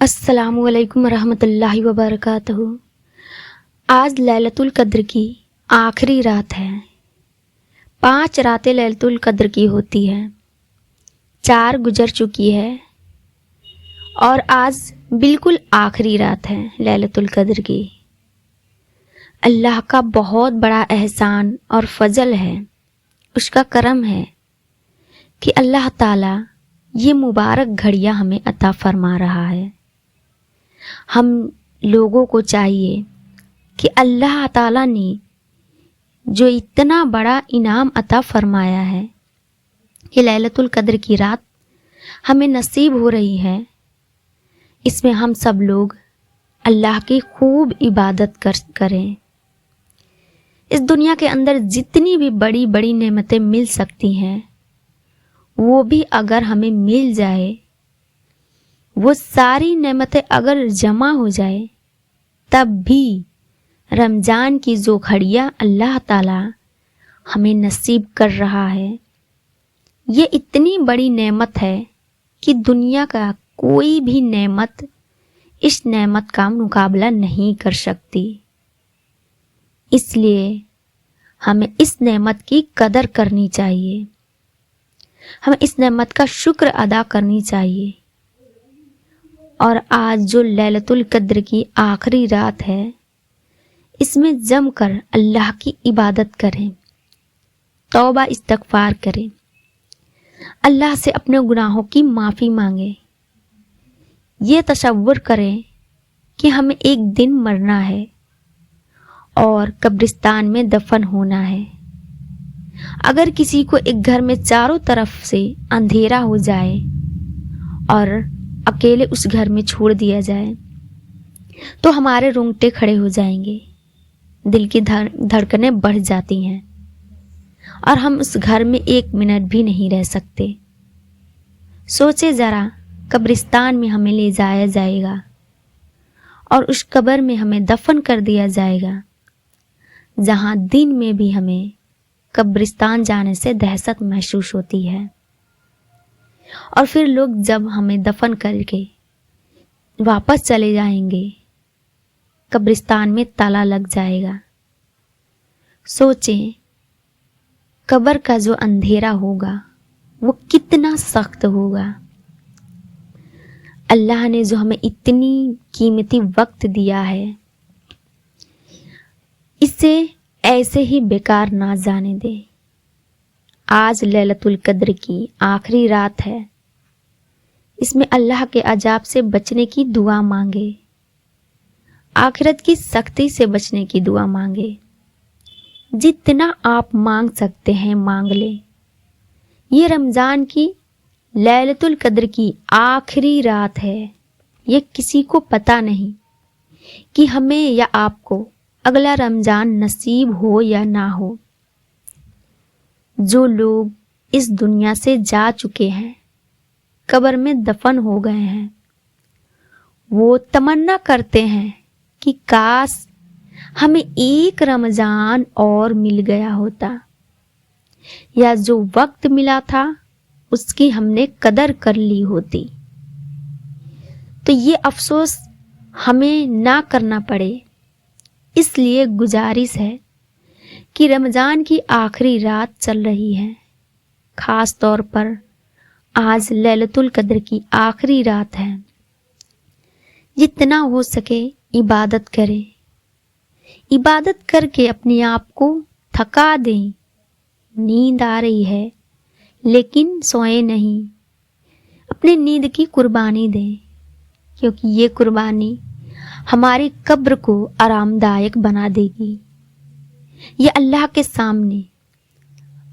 السلام علیکم ورحمۃ اللہ وبرکاتہ۔ آج لیلۃ القدر کی آخری رات ہے۔ 5 راتیں لیلۃ القدر کی ہوتی ہیں، 4 گزر چکی ہے اور آج بالکل آخری رات ہے لیلۃ القدر کی۔ اللہ کا بہت بڑا احسان اور فضل ہے، اس کا کرم ہے کہ اللہ تعالیٰ یہ مبارک گھڑیاں ہمیں عطا فرما رہا ہے۔ ہم لوگوں کو چاہیے کہ اللہ تعالیٰ نے جو اتنا بڑا انعام عطا فرمایا ہے کہ لیلۃ القدر کی رات ہمیں نصیب ہو رہی ہے، اس میں ہم سب لوگ اللہ کی خوب عبادت کریں۔ اس دنیا کے اندر جتنی بھی بڑی بڑی نعمتیں مل سکتی ہیں، وہ بھی اگر ہمیں مل جائے، وہ ساری نعمتیں اگر جمع ہو جائے، تب بھی رمضان کی جو گھڑیاں اللہ تعالیٰ ہمیں نصیب کر رہا ہے، یہ اتنی بڑی نعمت ہے کہ دنیا کا کوئی بھی نعمت اس نعمت کا مقابلہ نہیں کر سکتی۔ اس لیے ہمیں اس نعمت کی قدر کرنی چاہیے، ہمیں اس نعمت کا شکر ادا کرنی چاہیے۔ اور آج جو لیلۃ القدر کی آخری رات ہے، اس میں جم کر اللہ کی عبادت کریں، توبہ استغفار کریں، اللہ سے اپنے گناہوں کی معافی مانگیں۔ یہ تصور کریں کہ ہمیں ایک دن مرنا ہے اور قبرستان میں دفن ہونا ہے۔ اگر کسی کو ایک گھر میں چاروں طرف سے اندھیرا ہو جائے اور اکیلے اس گھر میں چھوڑ دیا جائے تو ہمارے رونگٹے کھڑے ہو جائیں گے، دل کی دھڑکنیں بڑھ جاتی ہیں اور ہم اس گھر میں 1 منٹ بھی نہیں رہ سکتے۔ سوچے ذرا، قبرستان میں ہمیں لے جایا جائے گا اور اس قبر میں ہمیں دفن کر دیا جائے گا، جہاں دن میں بھی ہمیں قبرستان جانے سے دہشت محسوس ہوتی ہے، اور پھر لوگ جب ہمیں دفن کر کے واپس چلے جائیں گے، قبرستان میں تالا لگ جائے گا۔ سوچیں، قبر کا جو اندھیرا ہوگا وہ کتنا سخت ہوگا۔ اللہ نے جو ہمیں اتنی قیمتی وقت دیا ہے، اسے ایسے ہی بیکار نہ جانے دے۔ آج لیلۃ القدر کی آخری رات ہے، اس میں اللہ کے عذاب سے بچنے کی دعا مانگے، آخرت کی سختی سے بچنے کی دعا مانگے۔ جتنا آپ مانگ سکتے ہیں مانگ لیں۔ یہ رمضان کی لیلۃ القدر کی آخری رات ہے۔ یہ کسی کو پتہ نہیں کہ ہمیں یا آپ کو اگلا رمضان نصیب ہو یا نہ ہو۔ جو لوگ اس دنیا سے جا چکے ہیں، قبر میں دفن ہو گئے ہیں، وہ تمنا کرتے ہیں کہ کاش ہمیں ایک رمضان اور مل گیا ہوتا، یا جو وقت ملا تھا اس کی ہم نے قدر کر لی ہوتی۔ تو یہ افسوس ہمیں نہ کرنا پڑے، اس لیے گزارش ہے کہ رمضان کی آخری رات چل رہی ہے، خاص طور پر آج لیلۃ القدر کی آخری رات ہے، جتنا ہو سکے عبادت کریں، عبادت کر کے اپنے آپ کو تھکا دیں۔ نیند آ رہی ہے لیکن سوئیں نہیں، اپنی نیند کی قربانی دیں، کیونکہ یہ قربانی ہماری قبر کو آرام دائک بنا دے گی۔ یہ اللہ کے سامنے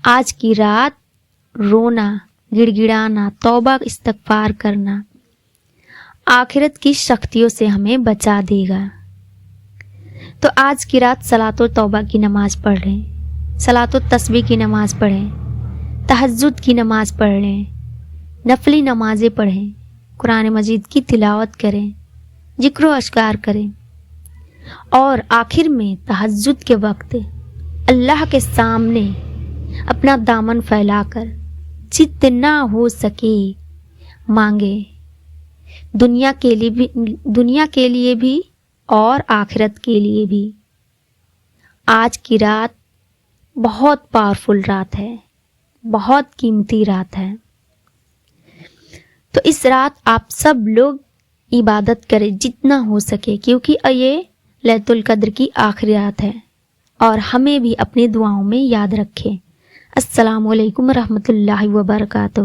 آج کی رات رونا، گڑ گڑانا، توبہ استغفار کرنا آخرت کی سختیوں سے ہمیں بچا دے گا۔ تو آج کی رات صلاۃ و توبہ کی نماز پڑھ لیں، صلاۃ و تسبیح کی نماز پڑھیں، تہجد کی نماز پڑھ لیں، نفلی نمازیں پڑھیں، قرآن مجید کی تلاوت کریں، ذکر و اذکار کریں، اور آخر میں تہجد کے وقت اللہ کے سامنے اپنا دامن پھیلا کر جتنا ہو سکے مانگے، دنیا کے لیے بھی اور آخرت کے لیے بھی۔ آج کی رات بہت پاورفل رات ہے، بہت قیمتی رات ہے، تو اس رات آپ سب لوگ عبادت کریں جتنا ہو سکے، کیونکہ یہ لیلۃ القدر کی آخری رات ہے، اور ہمیں بھی اپنی دعاؤں میں یاد رکھیں۔ السلام علیکم ورحمۃ اللہ وبرکاتہ۔